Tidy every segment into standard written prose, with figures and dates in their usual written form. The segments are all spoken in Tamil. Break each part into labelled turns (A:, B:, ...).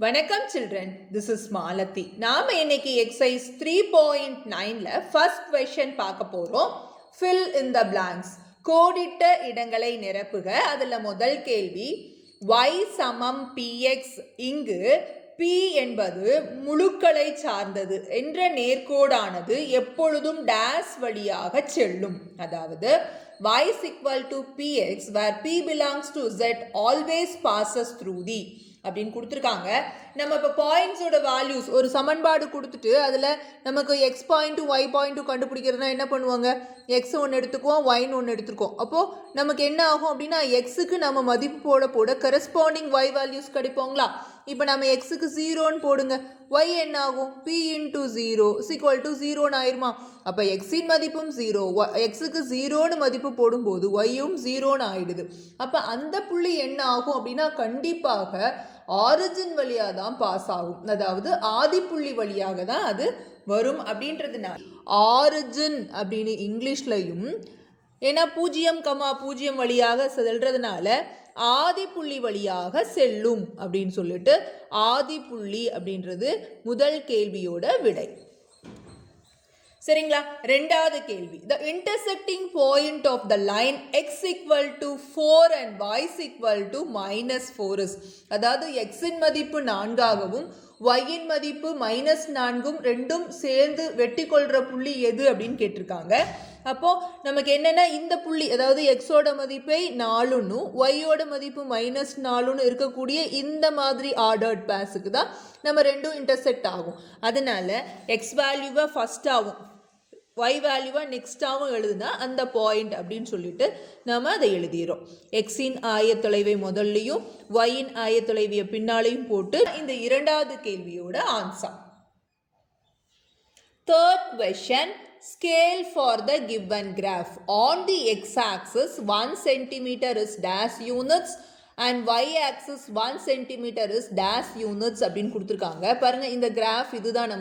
A: வணக்கம் children, this is மாலதி. நாம இன்னைக்கு எக்ஸசைஸ் 3.9ல ஃபர்ஸ்ட் क्वेश्चन பார்க்க போறோம். fill in the blanks. கோடிட்ட இடங்களை நிரப்புக. அதுல முதல் கேள்வி y சமம் px. இங்கு p என்பது முழுக்களை சார்ந்தது என்ற நேர்கோடானது எப்பொழுதும் டேஸ் வழியாக செல்லும். அதாவது y is equal to px where p belongs to z always passes through the அப்படின்னு கொடுத்துருக்காங்க. நம்ம இப்போ பாயிண்ட்ஸோட வேல்யூஸ் ஒரு சமன்பாடு கொடுத்துட்டு அதில் நமக்கு எக்ஸ் பாயிண்ட்டும் ஒய் பாயிண்ட்டும் கண்டுபிடிக்கிறதுனா என்ன பண்ணுவாங்க, எக்ஸ் ஒன்று எடுத்துக்குவோம் ஒய்ன்னு ஒன்று எடுத்துருக்கோம். அப்போது நமக்கு என்ன ஆகும் அப்படின்னா எக்ஸுக்கு நம்ம மதிப்பு போட போட கரஸ்பாண்டிங் ஒய் வேல்யூஸ் கிடைப்போங்களா. இப்போ நம்ம எக்ஸுக்கு 0ன்னு போடுங்க, ஒய் என்ன ஆகும், பி இன்டூ 0 = 0ன்னு ஆயிருமா. அப்போ எக்ஸின் மதிப்பும் 0, எக்ஸுக்கு 0ன்னு மதிப்பு போடும்போது ஒய்யும் 0ன்னு ஆயிடுது. அப்போ அந்த புள்ளி என்ன ஆகும் அப்படின்னா கண்டிப்பாக ஆரிஜின் வழியாக தான் பாஸ் ஆகும், அதாவது ஆதிப்புள்ளி வழியாக தான் அது வரும். அப்படின்றதுனால ஆரிஜின் அப்படின்னு இங்கிலீஷ்லையும் ஏன்னா 0,0 வழியாக செல்றதுனால ஆதிப்புள்ளி வழியாக செல்லும் அப்படின்னு சொல்லிட்டு ஆதிப்புள்ளி அப்படின்றது முதல் கேள்வியோட விடை. சரிங்களா. ரெண்டாவது கேள்வி the intersecting point of the line x equal to 4 and y equal to -4 is, அதாவது x இன் மதிப்பு 4ஆகவும் y இன் மதிப்பு -4ம் ரெண்டும் சேர்ந்து வெட்டி கொள்ற புள்ளி எது அப்படின்னு கேட்டிருக்காங்க. அப்போ நமக்கு என்னன்னா இந்த புள்ளி அதாவது எக்ஸோட மதிப்பை 4ன்னு ஒய்யோட மதிப்பு -4ன்னு இருக்கக்கூடிய இந்த மாதிரி ஆர்டர்ட் பேஸுக்கு தான் நம்ம ரெண்டும் இன்டர்செக்ட் ஆகும். அதனால எக்ஸ் வேல்யூவை ஃபர்ஸ்ட் ஆகும் ஒய் வேல்யூவை நெக்ஸ்டாகவும் எழுதுனா அந்த பாயிண்ட் அப்படின்னு சொல்லிட்டு நம்ம அதை எழுதிடுறோம். எக்ஸின் ஆயத்தொலைவை முதல்லையும் ஒய்யின் ஆயத்தொலைவியை பின்னாலையும் போட்டு இந்த இரண்டாவது கேள்வியோட answer. Third question, scale for the given graph. On the x-axis 1 cm is dash units and y-axis 1 cm is dash units அப்படின்னு கொடுத்துருக்காங்க. பாருங்க இந்த கிராஃப் இதுதான்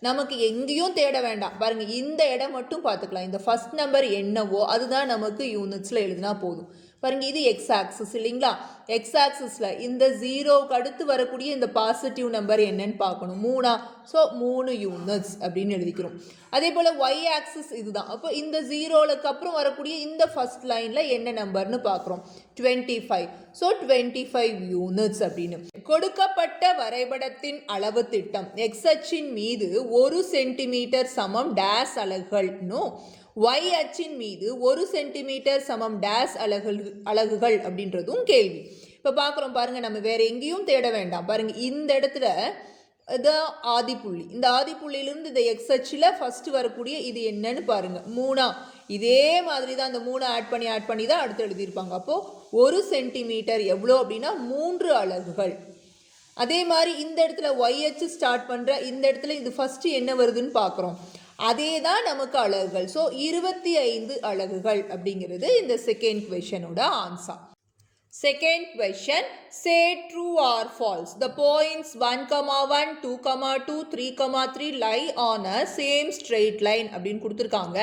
A: நமக்கு எங்கேயும் தேட வேண்டாம். பாருங்க இந்த இடம் மட்டும் பார்த்துக்கலாம். இந்த ஃபர்ஸ்ட் நம்பர் என்னவோ அதுதான் நமக்கு யூனிட்ஸில் எழுதினா போதும். பாருங்க இது எக்ஸ் ஆக்சிஸ் இல்லைங்களா. எக்ஸ் ஆக்சிஸில் இந்த 0க்கு அடுத்து வரக்கூடிய இந்த பாசிட்டிவ் நம்பர் என்னன்னு பார்க்கணும், 3. ஸோ 3 யூனிட்ஸ் அப்படின்னு எழுதிக்கிறோம். அதே போல் ஒய் ஆக்சிஸ் இதுதான். அப்போ இந்த 0க்கு அப்புறம் வரக்கூடிய இந்த ஃபர்ஸ்ட் லைனில் என்ன நம்பர்னு பார்க்குறோம், 25. ஸோ 25 யூனிட்ஸ் அப்படின்னு. கொடுக்கப்பட்ட வரைபடத்தின் அளவு திட்டம் எக்ஸ் அச்சின் மீது 1 சென்டிமீட்டர் சமம் டேஸ் அலகுகள்னும் y அச்சின் மீது 1 சென்டிமீட்டர் சமம் டேஸ் அலகுகள் அப்படின்றதும் கேள்வி. இப்போ பார்க்குறோம் பாருங்க, நம்ம வேற எங்கேயும் தேட வேண்டாம். பாருங்க இந்த இடத்துல இதான் ஆதிப்புள்ளி. இந்த ஆதிப்புள்ளியிலிருந்து இந்த எக்ஸ் அச்சில் ஃபர்ஸ்ட் வரக்கூடிய இது என்னன்னு பாருங்க, 3. இதே மாதிரி தான் இந்த 3 ஆட் பண்ணி தான் அடுத்து எழுதியிருப்பாங்க. அப்போது 1 சென்டிமீட்டர் எவ்வளோ அப்படின்னா 3 அலகுகள். அதே மாதிரி இந்த இடத்துல ஒய் அச்சு ஸ்டார்ட் பண்ணுற இந்த இடத்துல இது ஃபர்ஸ்ட் என்ன வருதுன்னு பார்க்குறோம், அதே தான் நமக்கு அலகுகள். ஸோ 25 அலகுகள் அப்படிங்கிறது இந்த செகண்ட் கொஸ்டினோட answer. Second question, say true or false. The points 1,1, 2,2, 3,3 lie on a same straight line அப்படின்னு கொடுத்துருக்காங்க.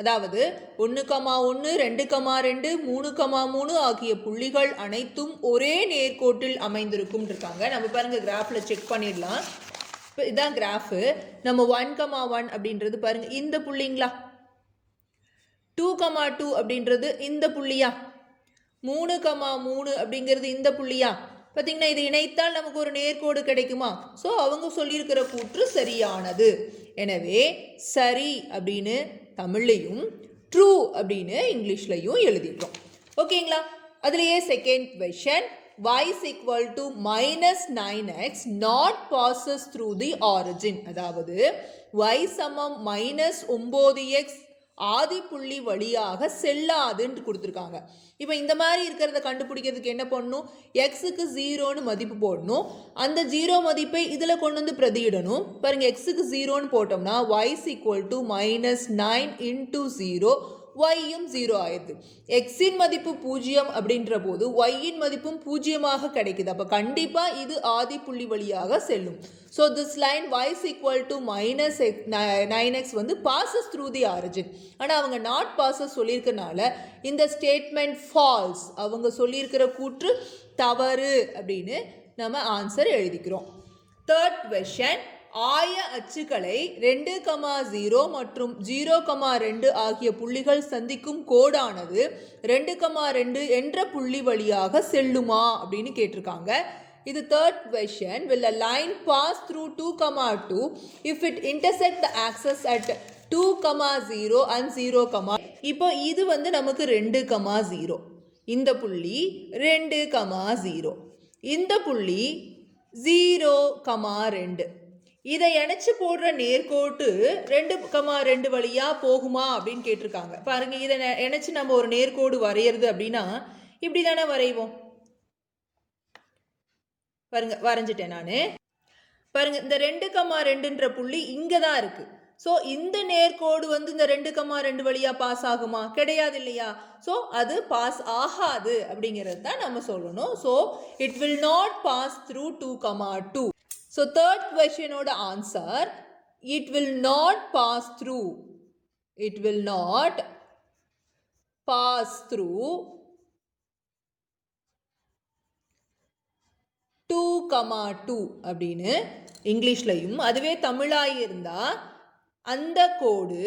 A: அதாவது 1,1, 2,2, 3,3 ஆகிய புள்ளிகள் அனைத்தும் ஒரே நேர்கோட்டில் அமைந்திருக்கும் இருக்காங்க. நம்ம பாருங்க கிராஃபில் செக் பண்ணிடலாம். இப்போ இதான் கிராஃபு. நம்ம 1,1 அப்படின்றது பாருங்க இந்த புள்ளிங்களா, 2,2 அப்படின்றது இந்த புள்ளியா, 3,3 அப்படிங்கிறது இந்த புள்ளியா. பார்த்தீங்கன்னா இது இணைத்தால் நமக்கு ஒரு நேர்கோடு கிடைக்குமா. ஸோ அவங்க சொல்லியிருக்கிற கூற்று சரியானது. எனவே சரி அப்படின்னு தமிழ்லையும் ட்ரூ அப்படின்னு இங்கிலீஷ்லையும் எழுதிட்டோம். ஓகேங்களா. அதுலேயே second question, y is equal to -9x not passes through the origin. அதாவது y சமம் -9x ஆதிப்புள்ளி வழியாக செல்லாதுன்னு கொடுத்துருக்காங்க. இப்போ இந்த மாதிரி இருக்கிறத கண்டுபிடிக்கிறதுக்கு என்ன பண்ணணும், எக்ஸுக்கு 0ன்னு மதிப்பு போடணும். அந்த 0 மதிப்பை இதில் கொண்டு வந்து பிரதியிடணும். பாருங்க எக்ஸுக்கு 0ன்னு போட்டோம்னா y is equal to -9 into 0, ஒய்யும் 0 ஆயிடுது. எக்ஸின் மதிப்பு 0 அப்படின்ற போது ஒய்யின் மதிப்பும் 0ஆக கிடைக்குது. அப்போ கண்டிப்பாக இது ஆதிப்புள்ளி வழியாக செல்லும். So this line y is equal to -9x வந்து passes through the origin. ஆனால் அவங்க நாட் passes சொல்லியிருக்கனால இந்த ஸ்டேட்மெண்ட் ஃபால்ஸ், அவங்க சொல்லியிருக்கிற கூற்று தவறு அப்படின்னு நம்ம ஆன்சர் எழுதிக்கிறோம். தேர்ட் கொஸ்டின், ஆய அச்சுக்களை 2,0 மற்றும் 0,2 ஆகிய புள்ளிகள் சந்திக்கும் கோடானது 2,2 என்ற புள்ளி வழியாக செல்லுமா அப்படின்னு கேட்டிருக்காங்க. இது third question. will a line pass through 2,2 if it intersect the axis at 2,0 and 0, இப்போ இது வந்து நமக்கு 2,0, இந்த புள்ளி 2,0, இந்த புள்ளி 0,2. இதை இணைச்சு போடுற நேர்கோட்டு 2,2 வழியா போகுமா அப்படின்னு கேட்டிருக்காங்க. பாருங்க, இதை இணைச்சு நம்ம ஒரு நேர்கோடு வரைகிறது அப்படின்னா இப்படி தானே வரைவோம். பாருங்க, வரைஞ்சிட்டேன் நான். பாருங்க, இந்த 2,2ன்ற புள்ளி இங்கே தான் இருக்கு. ஸோ இந்த நேர்கோடு வந்து இந்த 2,2 வழியா பாஸ் ஆகுமா? கிடையாது இல்லையா? ஸோ அது பாஸ் ஆகாது அப்படிங்கிறது தான் நம்ம சொல்லணும். So it will not pass through 2,2. So third கொஸ்டினோட answer it will not pass through. It will not pass through 2,2 அப்படின்னு இங்கிலீஷ்லையும், அதுவே தமிழாக இருந்தா அந்த கோடு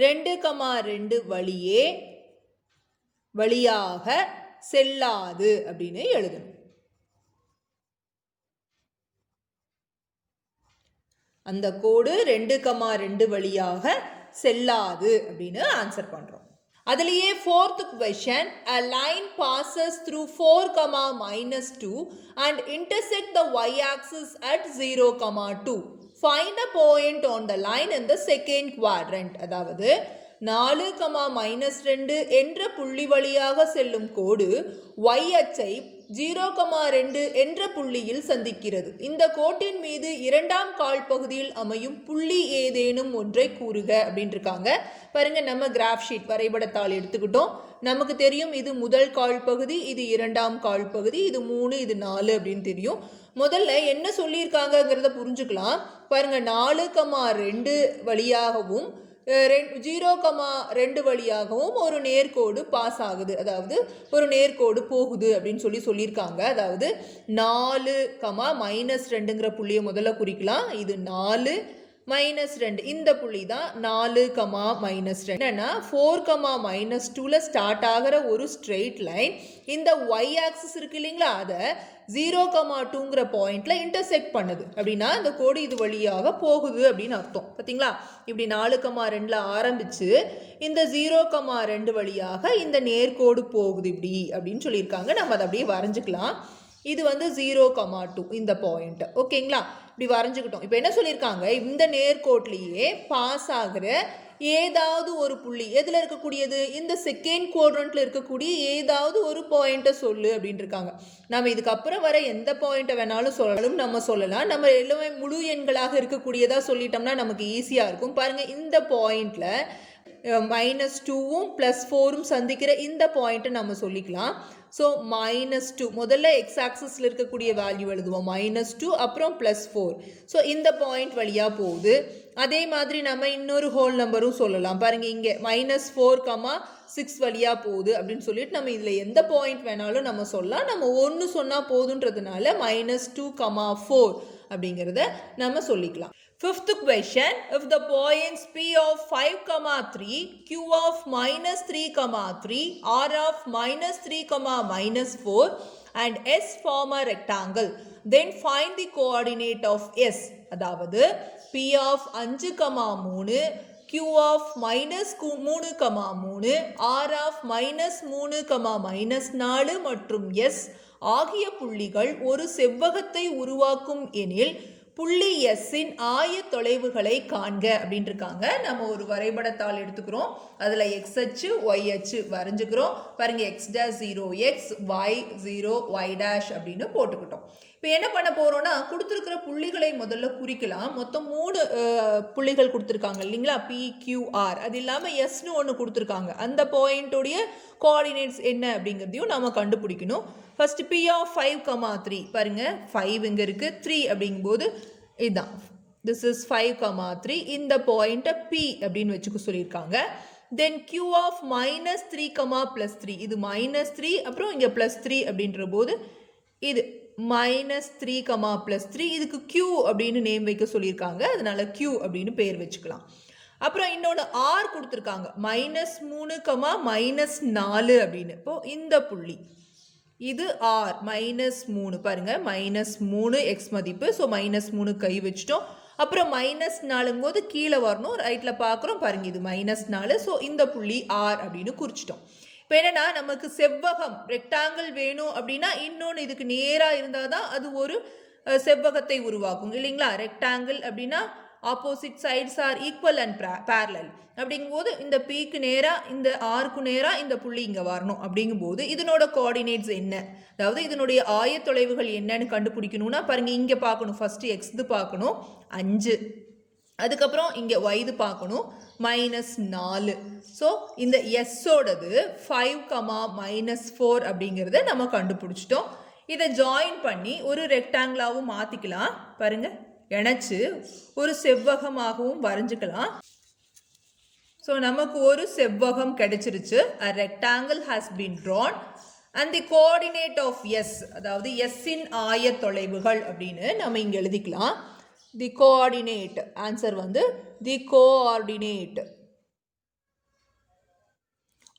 A: 2,2 வழியாக செல்லாது அப்படின்னு எழுதணும். அந்த கோடு 2,2 வழியாக செல்லாது அப்படின்னு ஆன்சர் பண்றோம். அதுலயே fourth question, a line passes through 4,-2 and intersect the y-axis at 0,2. Find a point on the line in the second quadrant. அதாவது 4,-2 என்ற புள்ளி வழியாக செல்லும் கோடு y அச்சை 0,2 என்ற புள்ளியில் சந்திக்கிறது. இந்த கோட்டின் மீது இரண்டாம் கால் பகுதியில் அமையும் புள்ளி ஏதேனும் ஒன்றை கூறுக அப்படின்னு இருக்காங்க. பாருங்க, நம்ம கிராஃப் ஷீட் வரைபடத்தாள் எடுத்துக்கிட்டோம். நமக்கு தெரியும் இது முதல் கால் பகுதி, இது இரண்டாம் கால் பகுதி, இது 3, இது 4 அப்படின்னு தெரியும். முதல்ல என்ன சொல்லியிருக்காங்கிறத புரிஞ்சுக்கலாம். பாருங்க, 4,2 வழியாகவும் 0,2 வழியாகவும் ஒரு நேர்கோடு பாஸ் ஆகுது, அதாவது ஒரு நேர்கோடு போகுது அப்படின்னு சொல்லியிருக்காங்க. அதாவது 4,-2ங்கிற புள்ளியை முதல்ல குறிக்கலாம். இது 4 -2 இந்த புள்ளி தான் 4,-2. என்னன்னா 4,-2ல ஸ்டார்ட் ஆகிற ஒரு ஸ்ட்ரெயிட் லைன் இந்த y ஆக்சிஸ் இருக்கு இல்லைங்களா, அதை 0,2ங்கிற பாயிண்ட்ல இன்டர்செக்ட் பண்ணுது. அப்படின்னா இந்த கோடு இது வழியாக போகுது அப்படின்னு அர்த்தம். பார்த்தீங்களா, இப்படி 4,2ல ஆரம்பிச்சு இந்த 0,2 வழியாக இந்த நேர்கோடு போகுது இப்படி அப்படின்னு சொல்லியிருக்காங்க. நம்ம அதை அப்படியே வரைஞ்சிக்கலாம். இது வந்து 0,2 இந்த பாயிண்ட். ஓகேங்களா, இப்படி வரைஞ்சுக்கிட்டோம். இப்போ என்ன சொல்லியிருக்காங்க, இந்த நேர்கோட்லேயே பாஸ் ஆகிற ஏதாவது ஒரு புள்ளி எதில் இருக்கக்கூடியது, இந்த செகண்ட் குவாட்ரண்ட்ல இருக்கக்கூடிய ஏதாவது ஒரு பாயிண்ட்டை சொல்லு அப்படின்னு இருக்காங்க. நம்ம இதுக்கப்புறம் வர எந்த பாயிண்ட்டை வேணாலும் சொல்லலாம். நம்ம எல்லாமே முழு எண்களாக இருக்கக்கூடியதாக சொல்லிட்டோம்னா நமக்கு ஈஸியாக இருக்கும். பாருங்கள், இந்த பாயிண்ட்ல -2ம் +4ம் சந்திக்கிற இந்த பாயிண்ட்டை நம்ம சொல்லிக்கலாம். ஸோ -2 முதல்ல எக்ஸ் ஆக்சிஸில் இருக்கக்கூடிய வேல்யூ எழுதுவோம், -2 அப்புறம் +4. ஸோ இந்த பாயிண்ட் வழியாக போகுது. அதே மாதிரி நம்ம இன்னொரு ஹோல் நம்பரும் சொல்லலாம். பாருங்கள், இங்கே -4,6 வழியாக போகுது அப்படின்னு சொல்லிட்டு நம்ம இதில் எந்த பாயிண்ட் வேணாலும் நம்ம சொல்லலாம். நம்ம ஒன்று சொன்னால் போதுன்றதுனால -2,4 அப்படிங்கிறத நம்ம சொல்லிக்கலாம். Fifth question, if the points P of 5,3, Q of -3,3, R of -3,-4 and S form a rectangle, then find the coordinate of S. அதாவது P of 5,3, Q of -3,3, R of -3,-4 மற்றும் S ஆகிய புள்ளிகள் ஒரு செவ்வகத்தை உருவாக்கும் எனில் புள்ளி எஸ்ஸின் ஆய தொலைவுகளை காண்க அப்படின்னு இருக்காங்க. நம்ம ஒரு வரைபடத்தாள் எடுத்துக்கிறோம். அதில் எக்ஸ் அச்சு ஒய் அச்சு வரைஞ்சுக்கிறோம். பாருங்க, x'0x, y0 y' அப்படின்னு போட்டுக்கிட்டோம். இப்போ என்ன பண்ண போகிறோன்னா, கொடுத்துருக்கிற புள்ளிகளை முதல்ல குறிக்கலாம். மொத்தம் 3 புள்ளிகள் கொடுத்துருக்காங்க இல்லைங்களா, PQR. அது இல்லாமல் எஸ்னு ஒன்று கொடுத்துருக்காங்க. அந்த பாயிண்ட்டுடைய கோஆர்டினேட்ஸ் என்ன அப்படிங்கிறதையும் நம்ம கண்டுபிடிக்கணும். ஃபர்ஸ்ட் P of 5,3 பாருங்க, 5 இங்கே இருக்குது, 3 அப்படிங்கும்போது இதுதான், திஸ் இஸ் 5,3. இந்த பாயிண்ட்டை P அப்படின்னு வச்சுக்க சொல்லியிருக்காங்க. Then q of minus 3 comma plus 3, இது மைனஸ் 3 அப்புறம் இங்கே ப்ளஸ் 3 அப்படின்ற போது இது மைனஸ் 3 கமா ப்ளஸ் 3, இதுக்கு q அப்படின்னு நேம் வைக்க சொல்லியிருக்காங்க, அதனால q அப்படின்னு பேர் வச்சுக்கலாம். அப்புறம் இன்னொன்று ஆர் கொடுத்துருக்காங்க, மைனஸ் 3 கமா மைனஸ் 4 அப்படின்னு. இப்போ இந்த புள்ளி இது ஆர் மைனஸ் 3 பாருங்க, மைனஸ் 3 எக்ஸ் மதிப்பு. ஸோ மைனஸ் 3 கை வச்சிட்டோம். அப்புறம் மைனஸ் 4ங்கும் போது கீழே வரணும், ரைட்டில் பார்க்குறோம் பாருங்க, இது மைனஸ் 4. ஸோ இந்த புள்ளி ஆர் அப்படின்னு குறிச்சிட்டோம். இப்போ என்னன்னா நமக்கு செவ்வகம் ரெக்டாங்கிள் வேணும் அப்படின்னா இன்னொன்று இதுக்கு நேராக இருந்தால் தான் அது ஒரு செவ்வகத்தை உருவாக்கும் இல்லைங்களா. ரெக்டாங்கிள் அப்படின்னா opposite sides are equal and parallel. அப்படிங்கும்போது இந்த பிக்கு நேராக இந்த ஆருக்கு நேராக இந்த புள்ளி இங்கே வரணும். அப்படிங்கும்போது இதனோட கோஆர்டினேட்ஸ் என்ன, அதாவது இதனுடைய ஆயத்தொலைவுகள் என்னன்னு கண்டுபிடிக்கணும்னா பாருங்க, இங்கே பார்க்கணும், ஃபஸ்ட்டு எக்ஸ்து பார்க்கணும் 5, அதுக்கப்புறம் இங்கே ஒய்து பார்க்கணும் மைனஸ் 4. ஸோ இந்த எஸ்ஸோடது 5 கமா மைனஸ் 4 அப்படிங்கிறத நம்ம கண்டுபிடிச்சிட்டோம். இதை ஜாயின் பண்ணி ஒரு ரெக்டாங்கிளாகவும் மாற்றிக்கலாம். பாருங்கள், இணைச்சு ஒரு செவ்வகமாகவும் வரைஞ்சிக்கலாம். ஸோ நமக்கு ஒரு செவ்வகம் கிடைச்சிருச்சு. A rectangle has been drawn and the coordinate of S, அதாவது எஸ்ஸின் ஆயத்தொலைவுகள் அப்படின்னு நம்ம இங்கே எழுதிக்கலாம். தி கோஆர்டினேட் ஆன்சர் வந்து தி கோஆர்டினேட்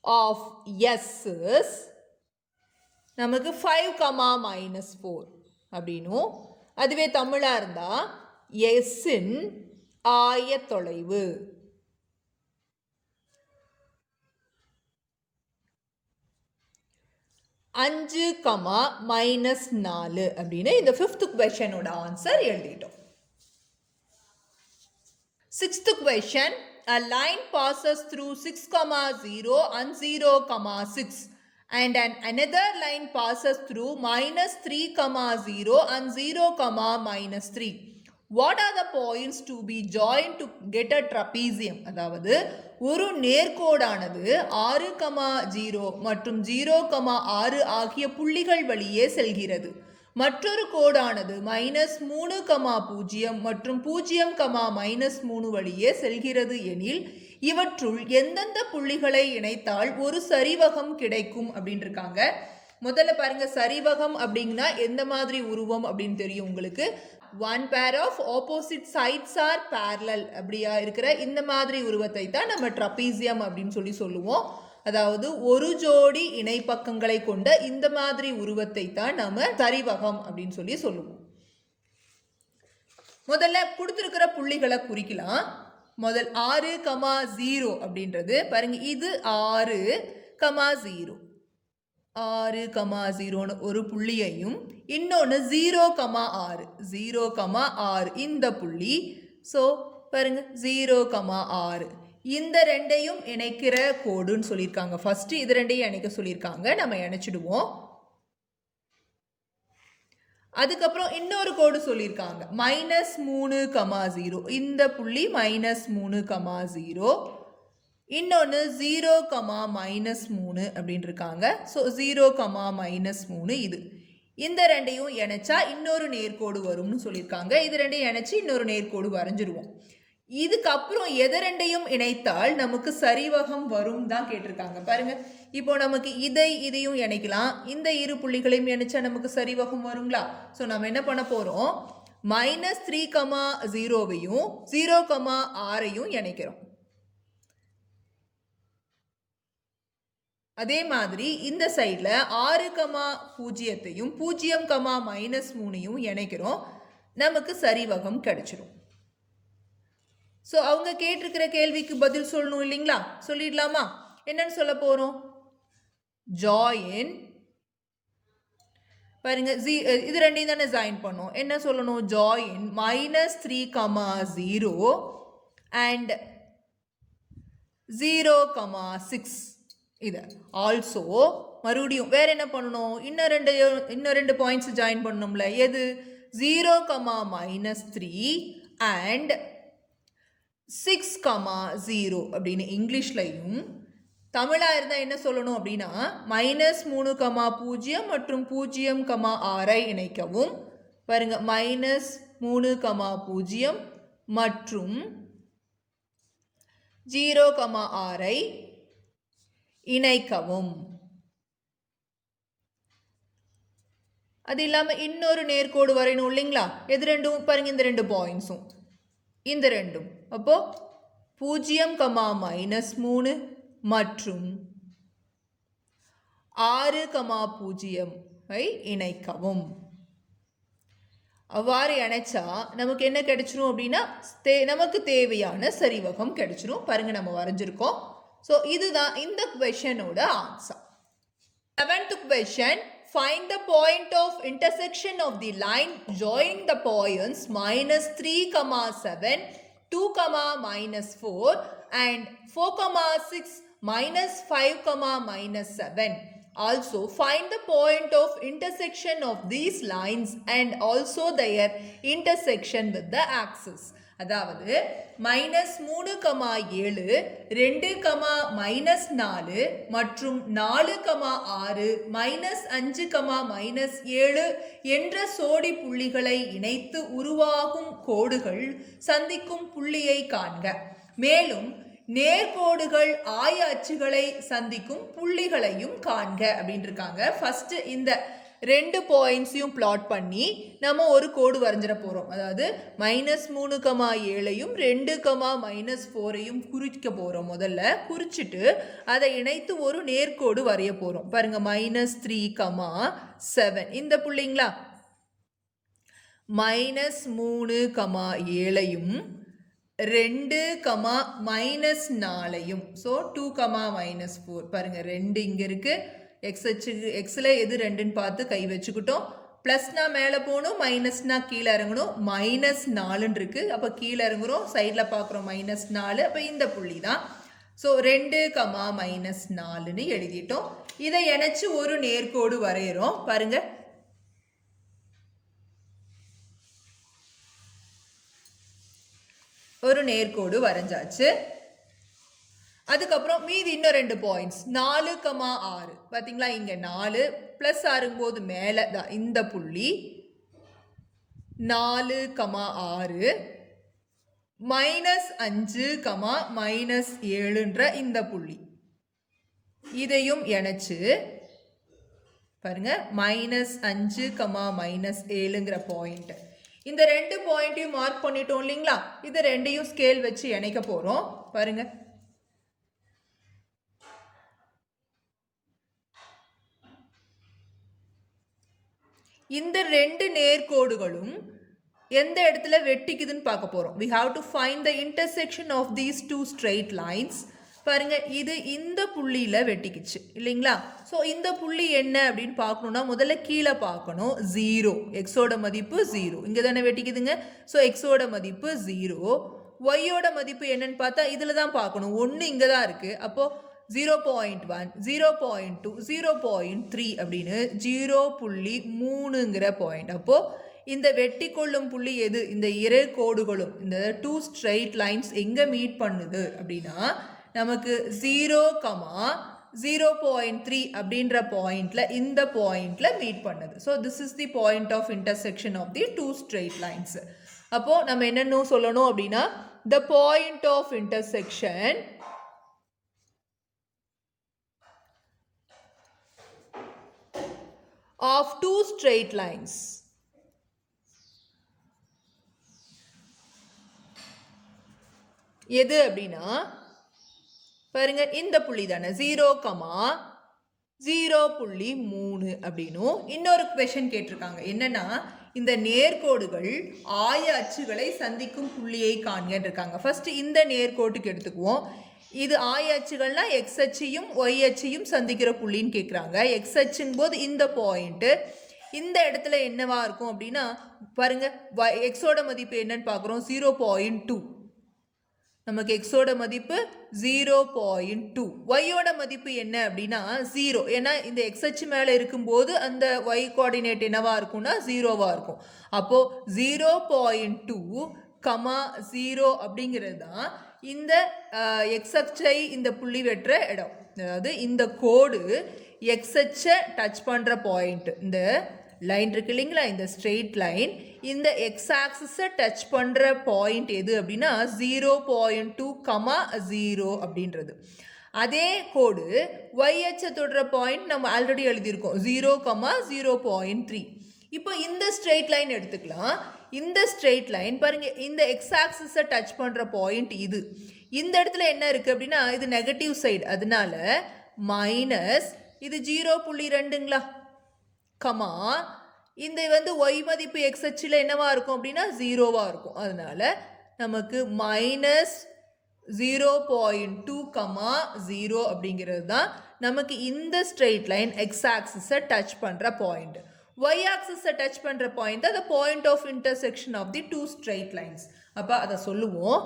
A: ஆஃப் எஸ் நமக்கு 5 கமா மைனஸ் 4 அப்படின்னும், அதுவே தமிழாக இருந்தால் எஸ்ஸின் ஆயத்தொலைவு அஞ்சு கமா மைனஸ் 4 அப்படின்னு இந்த 5th கொஸ்டினோட ஆன்சர் எழுதிட்டோம். 6th question, a line passes through 6, 0 and 0, 6 and another line passes through minus 3, 0 and 0, minus 3. What are the points to be joined to get a trapezium? அதாவது ஒரு நேர்கோடானது 6, 0 மற்றும் 0, 6 ஆகிய புள்ளிகள் வழியே செல்கிறது. மற்றொரு கோடானது மைனஸ் 3, 0 மற்றும் 0, மைனஸ் 3 வழியே செல்கிறது எனில் இவற்றுள் எந்தெந்த புள்ளிகளை இணைத்தால் ஒரு சரிவகம் கிடைக்கும் அப்படின்னு இருக்காங்க. முதல்ல பாருங்க, சரிவகம் அப்படின்னா எந்த மாதிரி உருவம் அப்படின்னு தெரியும் உங்களுக்கு. One pair of opposite sides are parallel அப்படியா இருக்கிற இந்த மாதிரி உருவத்தை தான் நம்ம ட்ரபீசியம் அப்படின்னு சொல்லுவோம். அதாவது ஒரு ஜோடி இணைப்பக்கங்களை கொண்ட இந்த மாதிரி உருவத்தை தான் நம்ம சரிவகம் அப்படின்னு சொல்லுவோம். முதல்ல கொடுத்திருக்கிற புள்ளிகளை குறிக்கலாம். முதல் 6, 0 அப்படின்றது பாருங்க, இது 6, 0 6, 0ன்னு ஒரு புள்ளியையும் இன்னொன்று 0, 6 0, 6 இந்த புள்ளி. ஸோ பாருங்க 0, 6 இந்த ரெண்டையும் இணைக்கிற கோடுன்னு சொல்லியிருக்காங்க. ஃபர்ஸ்ட் இது ரெண்டையும் இணைக்க சொல்லியிருக்காங்க, நம்ம இணைச்சிடுவோம். அதுக்கப்புறம் இன்னொரு கோடு சொல்லியிருக்காங்க, மைனஸ் 3, 0 இந்த புள்ளி மைனஸ் 3, 0 இன்னொன்று 0, மைனஸ் 3 அப்படின்னு இருக்காங்க. ஸோ 0, மைனஸ் 3 இது. இந்த ரெண்டையும் இணைச்சா இன்னொரு நேர்கோடு வரும்னு சொல்லியிருக்காங்க. இது ரெண்டையும் இணைச்சி இன்னொரு நேர்கோடு வரைஞ்சிருவோம். இதுக்கப்புறம் எது ரெண்டையும் இணைத்தால் நமக்கு சரிவகம் வரும் தான் கேட்டிருக்காங்க. பாருங்க, இப்போ நமக்கு இதையும் இணைக்கலாம், இந்த இரு புள்ளிகளையும் இணைச்சா நமக்கு சரிவகம் வருங்களா. ஸோ நம்ம என்ன பண்ண போகிறோம், மைனஸ் 3, 0வையும் 0, 6ஐயும் இணைக்கிறோம். அதே மாதிரி இந்த சைடில் 6, 0த்தையும் 0, மைனஸ் 3ஐயும் இணைக்கிறோம். நமக்கு சரிவகம் கிடைச்சிரும். ஸோ அவங்க கேட்டிருக்கிற கேள்விக்கு பதில் சொல்லணும் இல்லைங்களா, சொல்லிடலாமா? என்னன்னு சொல்ல போகிறோம், ஜாயின் பாருங்க, இது ரெண்டையும் தானே ஜாயின் பண்ணோம். என்ன சொல்லணும், ஜாயின் மைனஸ் 3, 0 அண்ட் 0, 6 இது. ஆல்சோ மறுபடியும் வேற என்ன பண்ணணும், இன்னும் ரெண்டு பாயிண்ட்ஸ் ஜாயின் பண்ணணும்ல. எது, 0, மைனஸ் 3 அண்ட் 6, 0 அப்படின்னு இங்கிலீஷ்லையும். தமிழாக இருந்தால் என்ன சொல்லணும் அப்படின்னா, மைனஸ் 3, 0 மற்றும் 0, 6ஐ இணைக்கவும். பாருங்க, மைனஸ் 3, 0 மற்றும் 0, 6ஐ இணைக்கவும். அது இல்லாமல் இன்னொரு நேர்கோடு வரையணும் இல்லைங்களா? எது ரெண்டும் பாருங்க, இந்த 2 பாயிண்ட்ஸும் இந்த ரெண்டும். அப்போ 0, -3 மற்றும் 6, 0ஐ இணைக்கவும். அவ்வாறு இணைச்சா நமக்கு என்ன கிடைச்சிரும் அப்படின்னா நமக்கு தேவையான சரிவகம் கிடைச்சிரும். பாருங்க நம்ம வரைஞ்சிருக்கோம். ஸோ இதுதான் இந்த கொஷனோட answer. 7th question. Find the point of intersection of the line joining the points -3, 7, 2, -4 and 4, 6, -5, -7. Also find the point of intersection of these lines and also their intersection with the axis. அதாவது -3, 7, 2, -4 மற்றும் 4, 6, -5, -7 என்ற சோடி புள்ளிகளை இணைத்து உருவாகும் கோடுகள் சந்திக்கும் புள்ளியை காண்க. மேலும் நேர்கோடுகள் ஆய அச்சுகளை சந்திக்கும் புள்ளிகளையும் காண்க அப்படின்னு இருக்காங்க. ஃபர்ஸ்ட் இந்த 2 பாயிண்ட்ஸையும் பிளாட் பண்ணி நம்ம ஒரு கோடு வரைஞ்சிட போகிறோம். அதாவது -3, 7ஐயும் 2, -4ஐயும் குறிக்க போகிறோம். முதல்ல குறிச்சிட்டு அதை இணைத்து ஒரு நேர்கோடு வரைய போகிறோம். பாருங்க, -3, 7 இந்த புள்ளிங்களா. -3, 7ஐயும் 2, -4ஐயும். ஸோ 2, -4 பாருங்க, 2 இங்கே இருக்கு. எக்ஸில் எது 2ன்னு பார்த்து கை வச்சுக்கிட்டோம். ப்ளஸ்னா மேலே போகணும், மைனஸ்னா கீழே இறங்கணும். -4 இருக்கு. அப்போ கீழே இறங்குறோம், சைடில் பார்க்குறோம் -4. அப்போ இந்த புள்ளி தான். ஸோ 2, -4ன்னு எழுதிட்டோம். இதை இணைச்சு ஒரு நேர்கோடு வரைகிறோம். பாருங்க, ஒரு நேர்கோடு வரைஞ்சாச்சு. அதுக்கப்புறம் மீதி இன்னும் 2 பாயிண்ட்ஸ் 4, 6 பார்த்தீங்களா. இங்கே 4 ப்ளஸ் 6 போது மேலே தான் இந்த புள்ளி 4, 6 -5, -7ன்ற இந்த புள்ளி. இதையும் இணைச்சு பாருங்க, -5, -7ங்கிற பாயிண்ட். இந்த 2 பாயிண்ட்டையும் மார்க் பண்ணிட்டோம் இல்லைங்களா. இது 2ஐயும் ஸ்கேல் வச்சு இணைக்க போகிறோம். பாருங்க, இந்த 2 நேர்கோடுகளும் எந்த இடத்துல வெட்டிக்குதுன்னு பார்க்க போகிறோம். we have to find the intersection of these two straight lines. பாருங்க, இது இந்த புள்ளியில் வெட்டிக்குச்சு இல்லைங்களா. ஸோ இந்த புள்ளி என்ன அப்படின்னு பார்க்கணுன்னா முதல்ல கீழே பார்க்கணும். 0, எக்ஸோட மதிப்பு 0 இங்கே தானே வெட்டிக்குதுங்க. ஸோ எக்ஸோட மதிப்பு 0, ஒய்யோட மதிப்பு என்னன்னு பார்த்தா இதில் தான் பார்க்கணும். 1 இங்கே தான் இருக்குது. அப்போது 0.1, 0.2, 0.3 அப்படின்னு 0.3ங்கிற பாயிண்ட். அப்போது இந்த வெட்டி கொள்ளும் புள்ளி எது? இந்த 2 கோடுகளும், இந்த 2 ஸ்ட்ரைட் லைன்ஸ் எங்கே மீட் பண்ணுது அப்படின்னா நமக்கு 0, 0.3 அப்படின்ற பாயிண்ட்ல, இந்த பாயிண்ட்ல மீட் பண்ணுது. So this is the point of intersection of the 2 straight lines. அப்போ நம்ம என்னென்ன சொல்லணும் அப்படின்னா, the point of intersection of 2 straight lines. எது அப்படின்னா பாருங்க, இந்த புள்ளி தானே 0, 0.3 அப்படின்னும். இன்னொரு கொஸ்டின் கேட்டிருக்காங்க, என்னன்னா இந்த நேர்கோடுகள் ஆய அச்சுகளை சந்திக்கும் புள்ளியை காண்கன்னு இருக்காங்க. ஃபர்ஸ்ட் இந்த நேர்கோட்டுக்கு எடுத்துக்குவோம். இது ஆய அச்சுகள்னா எக்ஸ் அச்சையும் ஒய் அச்சையும் சந்திக்கிற புள்ளின்னு கேட்குறாங்க. எக்ஸ் அச்சுங்க போது இந்த பாயிண்ட்டு இந்த இடத்துல என்னவா இருக்கும் அப்படின்னா பாருங்க, எக்ஸோட மதிப்பு என்னன்னு பார்க்குறோம், 0.2. நமக்கு எக்ஸோட மதிப்பு 0.2. ஒய்யோட மதிப்பு என்ன அப்படின்னா 0. ஏன்னா இந்த எக்ஸ் அச்சு மேலே இருக்கும்போது அந்த ஒய் கோஆர்டினேட் என்னவா இருக்கும்னா 0வாக இருக்கும். அப்போது 0.2, 0 அப்படிங்கிறது தான் இந்த எக்ஸ் அச்சை இந்த புள்ளி வெட்டுற இடம். அதாவது இந்த கோடு எக்ஸ் அச்சை டச் பண்ணுற பாயிண்ட், இந்த லைன் இருக்கு இல்லைங்களா, இந்த ஸ்ட்ரெயிட் லைன் இந்த எக்ஸ் ஆக்சிஸை டச் பண்ணுற பாயிண்ட் எது அப்படின்னா 0.2, 0 அப்படின்றது. அதே கோடு y அச்சை தொடுற பாயிண்ட் நம்ம ஆல்ரெடி எழுதியிருக்கோம் 0,0.3. இப்போ இந்த ஸ்ட்ரெயிட் லைன் எடுத்துக்கலாம். இந்த ஸ்ட்ரெயிட் லைன் பாருங்க, இந்த எக்ஸ் ஆக்சிஸை டச் பண்ணுற பாயிண்ட் இது. இந்த இடத்துல என்ன இருக்குது அப்படின்னா இது நெகட்டிவ் சைடு, அதனால மைனஸ் இது 0.2ங்களா, கமா இந்த வந்து y மதிப்பு எக்ஸ் அச்சில் என்னவா இருக்கும் அப்படின்னா 0வா இருக்கும். அதனால நமக்கு மைனஸ் 0.2, 0 அப்படிங்கிறது தான் நமக்கு இந்த ஸ்ட்ரெயிட் லைன் எக்ஸ் ஆக்சிஸை டச் பண்ணுற பாயிண்ட். y ஆக்சிஸை டச் பண்ணுற பாயிண்ட் தான் the point of intersection of the two straight lines. அப்போ அதை சொல்லுவோம்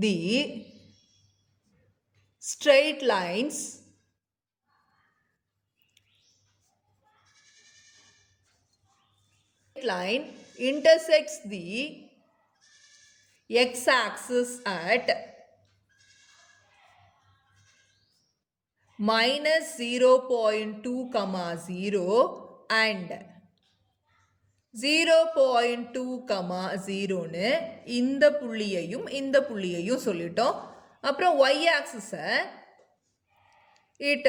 A: the straight lines line intersects the x-axis at minus 0.2, 0 and 0.2, 0ன்னு இந்த புள்ளியையும் சொல்லிட்டோம். அப்புறம் y-axis it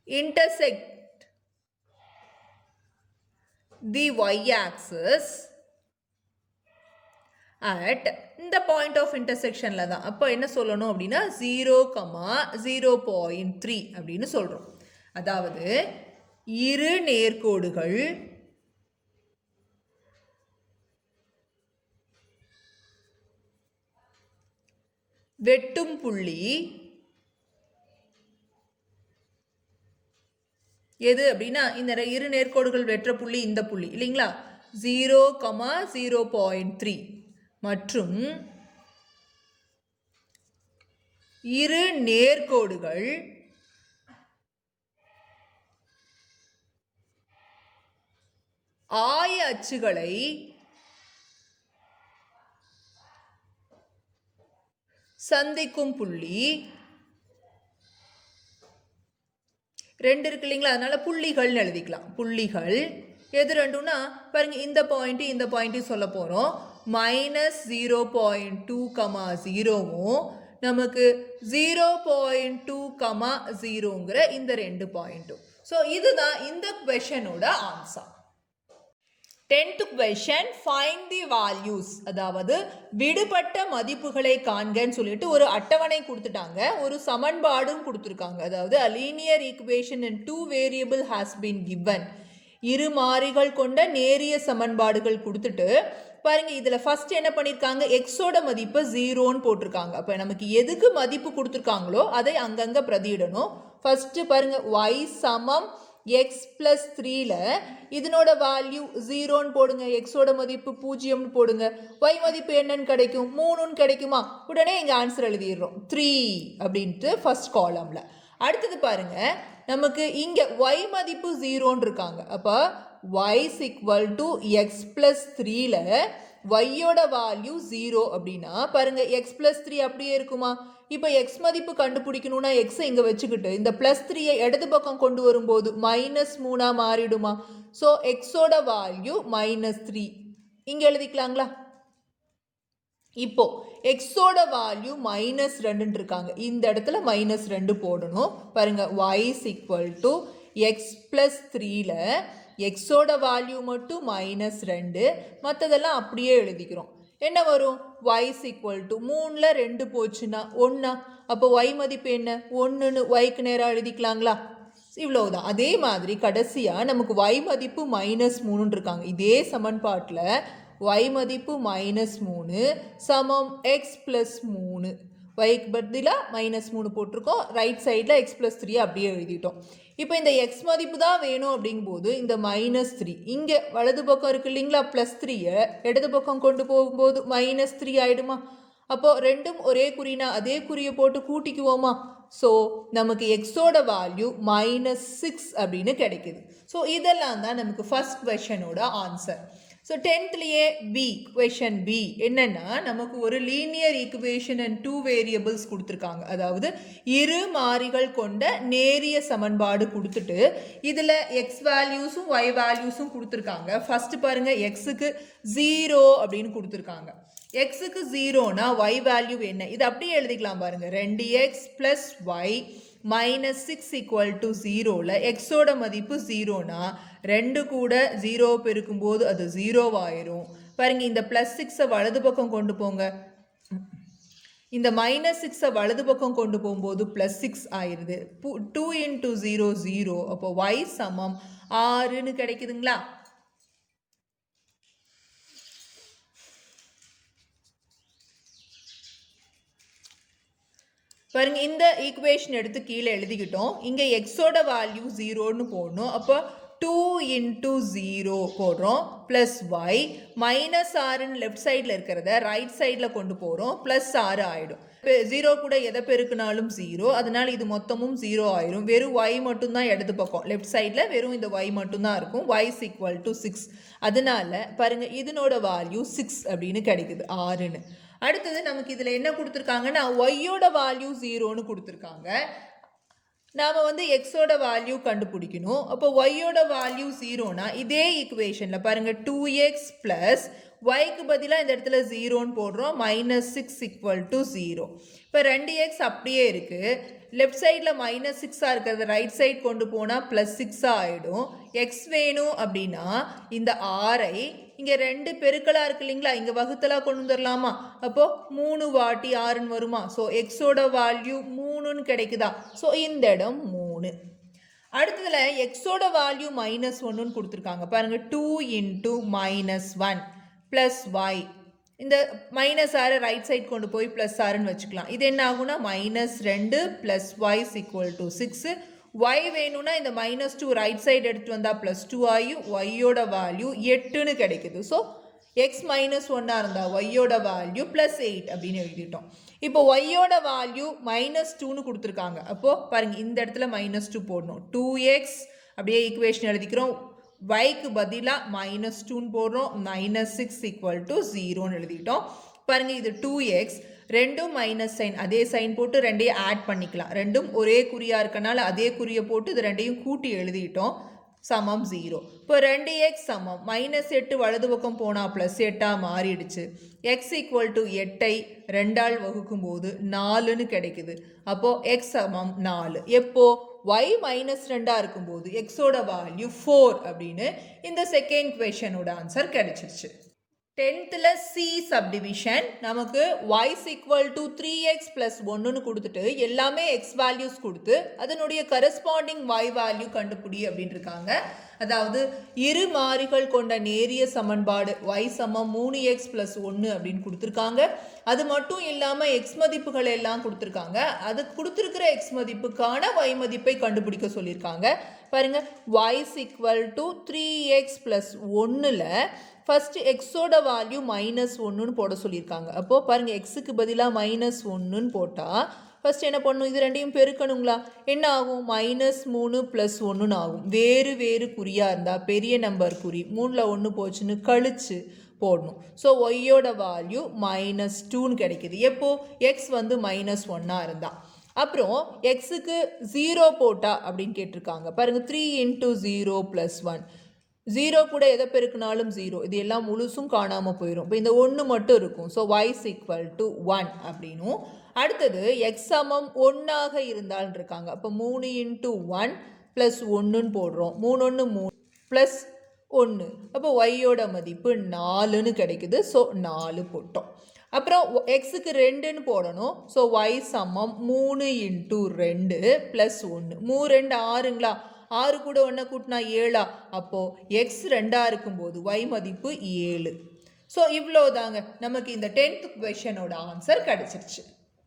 A: intersect the y-axis at இந்த பாயிண்ட் ஆஃப் இன்டர்செக்ஷனில் தான். அப்போ என்ன சொல்லணும் அப்படின்னா 0,0.3 அப்படின்னு சொல்கிறோம். அதாவது இரு நேர்கோடுகள் வெட்டும் புள்ளி எது அப்படின்னா இந்த இரு நேர்கோடுகள் வெற்ற புள்ளி இந்த புள்ளி இல்லைங்களா, 0,0.3 மற்றும் இரு நேர்கோடுகள் ஆய அச்சுகளை சந்திக்கும் புள்ளி ரெண்டு இருக்கு இல்லைங்களா, அதனால புள்ளிகள் எழுதிக்கலாம். புள்ளிகள் எது ரெண்டுன்னா பாருங்க, இந்த பாயிண்ட்டையும் சொல்ல போகிறோம். மைனஸ் 0.2, 0வும் நமக்கு 0.2, 0ங்கிற இந்த ரெண்டு பாயிண்ட்டும். ஸோ இதுதான் இந்த கொஷனோட answer. 10th question, find the values. அதாவது விடுபட்ட மதிப்புகளை காண்கன்னு சொல்லிட்டு ஒரு அட்டவணை கொடுத்துட்டாங்க, ஒரு சமன்பாடும் கொடுத்துருக்காங்க. அதாவது a linear equation in 2 variable has been given. இரு மாறிகள் கொண்ட நேரிய சமன்பாடுகள் கொடுத்துட்டு பாருங்க, இதில் ஃபர்ஸ்ட் என்ன பண்ணியிருக்காங்க, எக்ஸோட மதிப்பை 0ன்னு போட்டிருக்காங்க. அப்போ நமக்கு எதுக்கு மதிப்பு கொடுத்துருக்காங்களோ அதை அங்கங்கே பிரதியிடணும். ஃபர்ஸ்ட்டு பாருங்க, y சமம் எக்ஸ் ப்ளஸ் 3ல இதனோட வேல்யூ 0ன்னு போடுங்க, எக்ஸோட மதிப்பு 0ன்னு போடுங்க, y மதிப்பு என்னன்னு கிடைக்கும், 3ன்னு கிடைக்குமா, உடனே இங்கே ஆன்சர் எழுதிடுறோம் 3 அப்படின்ட்டு ஃபர்ஸ்ட் காலமில். அடுத்தது பாருங்க, நமக்கு இங்கே y மதிப்பு 0ன்னு இருக்காங்க. அப்போ y = x + 3ல yயோட வேல்யூ 0 அப்படின்னா பாருங்க, x + 3 அப்படியே இருக்குமா. இப்போ எக்ஸ் மதிப்பு கண்டுபிடிக்கணும்னா எக்ஸை இங்கே வச்சுக்கிட்டு இந்த +3யை இடது பக்கம் கொண்டு வரும்போது -3 மாறிடுமா. ஸோ எக்ஸோட வேல்யூ -3 இங்கே எழுதிக்கலாங்களா. இப்போ எக்ஸோட வேல்யூ -2 இருக்காங்க, இந்த இடத்துல -2 போடணும். பாருங்க, y = x + 3ல எக்ஸோட வேல்யூ மட்டும் -2, மற்றதெல்லாம் அப்படியே எழுதிக்கிறோம். என்ன வரும், y = 3ல் 2 போச்சுன்னா 1. அப்போ y மதிப்பு என்ன, 1ன்னு yக்கு நேராக எழுதிக்கலாங்களா. இவ்வளவுதான். அதே மாதிரி கடைசியாக நமக்கு y மதிப்பு -3 இருக்காங்க. இதே சமன்பாட்டில் y மதிப்பு -3 சமம் x + 3, yக்கு பதிலாக -3 போட்டிருக்கோம், ரைட் சைடில் x + 3 அப்படியே எழுதிட்டோம். இப்போ இந்த x மதிப்பு தான் வேணும் அப்படிங்கும்போது இந்த -3 இங்கே வலது பக்கம் இருக்கு இல்லைங்களா, +3யை இடது பக்கம் கொண்டு போகும்போது -3 ஆகிடுமா. அப்போது ரெண்டும் ஒரே குறினா அதே குறியை போட்டு கூட்டிக்குவோமா. ஸோ நமக்கு எக்ஸோட வேல்யூ -6 அப்படின்னு கிடைக்குது. ஸோ இதெல்லாம் தான் நமக்கு ஃபர்ஸ்ட் கொஷனோட answer. So 10th B question B என்னன்னா நமக்கு ஒரு லீனியர் ஈக்குவேஷன் அண்ட் 2 வேரியபிள்ஸ் கொடுத்துருக்காங்க. அதாவது இரு மாறிகள் கொண்ட நேரிய சமன்பாடு கொடுத்துட்டு இதில் எக்ஸ் வேல்யூஸும் ஒய் வேல்யூஸும் கொடுத்துருக்காங்க. ஃபர்ஸ்ட் பாருங்க எக்ஸுக்கு 0 அப்படின்னு கொடுத்துருக்காங்க. எக்ஸுக்கு 0னா ஒய் வேல்யூ என்ன? இது அப்படியே எழுதிக்கலாம் பாருங்க. 2x + y -6 = 0ல எக்ஸோட மதிப்பு 0னா 2 கூட 0 பெருக்கும்போது அது 0 ஆயிரும். பாருங்க இந்த +6 வலது பக்கம் கொண்டு போங்க, இந்த -6 வலது பக்கம் கொண்டு போகும்போது +6 ஆயிருது. 2 × 0 0. அப்போ y = 6ன்னு கிடைக்குதுங்களா? பாருங்க இந்த ஈக்குவேஷன் எடுத்து கீழே எழுதிக்கிட்டோம். இங்கே எக்ஸோட வேல்யூ 0ன்னு போடணும். அப்போ 2 × 0 போடுறோம் +y -6ன்னு லெஃப்ட் சைடில் இருக்கிறத ரைட் சைடில் கொண்டு போகிறோம் +6 ஆகிடும். 0 கூட எதை பெருக்குனாலும் 0, அதனால இது மொத்தமும் 0 ஆயிரும். வெறும் y மட்டும்தான் இடது பக்கம் லெஃப்ட் சைடில் வெறும் இந்த y மட்டும்தான் இருக்கும். y = 6. அதனால பாருங்க இதனோட வேல்யூ 6 அப்படின்னு கிடைக்குது, 6ன்னு. அடுத்தது நமக்கு இதில் என்ன கொடுத்துருக்காங்கன்னா ஒய்யோட வேல்யூ 0ன்னு கொடுத்துருக்காங்க. நாம் வந்து எக்ஸோட வேல்யூ கண்டுபிடிக்கணும். அப்போ ஒய்யோட வேல்யூ 0னா இதே ஈக்குவேஷனில் பாருங்கள் 2x + yக்கு பதிலாக இந்த இடத்துல 0ன்னு போடுறோம். -6 = 0. இப்போ 2x அப்படியே இருக்குது. லெஃப்ட் சைடில் -6 இருக்கிறது ரைட் சைட் கொண்டு போனால் +6 ஆகிடும். எக்ஸ் வேணும் அப்படின்னா இந்த 6ஐ இங்கே 2 பெருக்கலாக இருக்கு இல்லைங்களா, இங்கே வகுத்தலாக கொண்டு வந்துடலாமா? அப்போது 3 வாட்டி 6ன்னு வருமா? ஸோ எக்ஸோட வேல்யூ 3ன்னு கிடைக்குதா? ஸோ இந்த இடம் 3. அடுத்ததில் எக்ஸோட வேல்யூ -1ன்னு கொடுத்துருக்காங்க. பாருங்கள் 2 × -1 + y. இந்த -6 ரைட் சைட் கொண்டு போய் +6ன்னு வச்சுக்கலாம். இது என்ன ஆகும்னா -2 + y = 6. y வேணும்னா இந்த -2 ரைட் சைடு எடுத்துகிட்டு வந்தால் +2 ஆகியும் ஒய்யோட வேல்யூ 8ன்னு கிடைக்குது. ஸோ எக்ஸ் -1 இருந்தால் ஒய்யோட வேல்யூ +8 அப்படின்னு எழுதிட்டோம். இப்போ ஒய்யோட வேல்யூ -2ன்னு கொடுத்துருக்காங்க. அப்போது பாருங்கள் இந்த இடத்துல -2 போடணும். 2x அப்படியே ஈக்குவேஷன் எழுதிக்கிறோம். yக்கு பதிலாக -2ன்னு போடுறோம். -6 = 0ன்னு எழுதிட்டோம். பாருங்கள் இது 2x, ரெண்டும் மைனஸ் சைன், அதே சைன் போட்டு ரெண்டையும் ஆட் பண்ணிக்கலாம். ரெண்டும் ஒரே குறியாக இருக்கனால அதே குறியை போட்டு இது ரெண்டையும் கூட்டி எழுதிட்டோம். சமம் 0. இப்போ 2x சமம் -8 வலது பக்கம் போனால் +8 மாறிடுச்சு. x = 8ஐ 2ஆல் வகுக்கும் போது 4ன்னு கிடைக்குது. அப்போது x சமம் 4. எப்போ y -2 இருக்கும்போது எக்ஸோட வேல்யூ 4 அப்படின்னு இந்த செகண்ட் கொஷனோட ஆன்சர் கிடைச்சிருச்சு. 10th சி சப்டிவிஷன் நமக்கு y = 3x + 1ன்னு கொடுத்துட்டு எல்லாமே எக்ஸ் வேல்யூஸ் கொடுத்து அதனுடைய கரஸ்பாண்டிங் y வேல்யூ கண்டுபிடி அப்படின்னு இருக்காங்க. அதாவது இரு மாறிகள் கொண்ட நேரிய சமன்பாடு y = 3x + 1 அப்படின்னு கொடுத்துருக்காங்க. அது மட்டும் இல்லாமல் எக்ஸ் மதிப்புகள் எல்லாம் கொடுத்துருக்காங்க. அது கொடுத்துருக்கிற எக்ஸ் மதிப்புக்கான y மதிப்பை கண்டுபிடிக்க சொல்லியிருக்காங்க. பாருங்கள் y = 3x + 1ல் ஃபர்ஸ்ட் எக்ஸோட வேல்யூ -1ன்னு போட சொல்லியிருக்காங்க. அப்போது பாருங்கள் எக்ஸுக்கு பதிலாக -1ன்னு போட்டால் ஃபர்ஸ்ட் என்ன பண்ணணும், இது ரெண்டையும் பெருக்கணுங்களா? என்ன ஆகும்? -3 + 1ன்னு ஆகும். வேறு வேறு குறியாக இருந்தால் பெரிய நம்பர் குறி 3ல் 1 போச்சுன்னு கழிச்சு போடணும். ஸோ ஒய்யோட வேல்யூ -2ன்னு கிடைக்கிது. எப்போது எக்ஸ் வந்து -1 இருந்தால். அப்புறம் எக்ஸுக்கு 0 போட்டா அப்படின்னு கேட்டிருக்காங்க. பாருங்கள் 3 × 0 + 1. 0 கூட எதை பெருக்கினாலும் 0, இது எல்லாம் முழுசும் காணாமல் போயிடும். இப்போ இந்த 1 மட்டும் இருக்கும். ஸோ y = 1 அப்படின்னும். அடுத்தது x சமம் 1ஆக இருந்தால் இருக்காங்க. அப்போ 3 × 1 + 1ன்னு போடுறோம். 3 1 3 + 1. அப்போ ஒய்யோட மதிப்பு 4ன்னு கிடைக்குது. ஸோ 4 போட்டோம். அப்புறம் எக்ஸுக்கு 2ன்னு போடணும். ஸோ y சமம் 3 × 2 + 1. 3 2 6ங்களா? 6 கூட 1 கூட்டினா 7. அப்போது எக்ஸ் 2ஆக இருக்கும்போது y மதிப்பு 7. ஸோ இவ்வளோ தாங்க நமக்கு இந்த 10th கொஷனோட ஆன்சர் கிடச்சிருச்சு.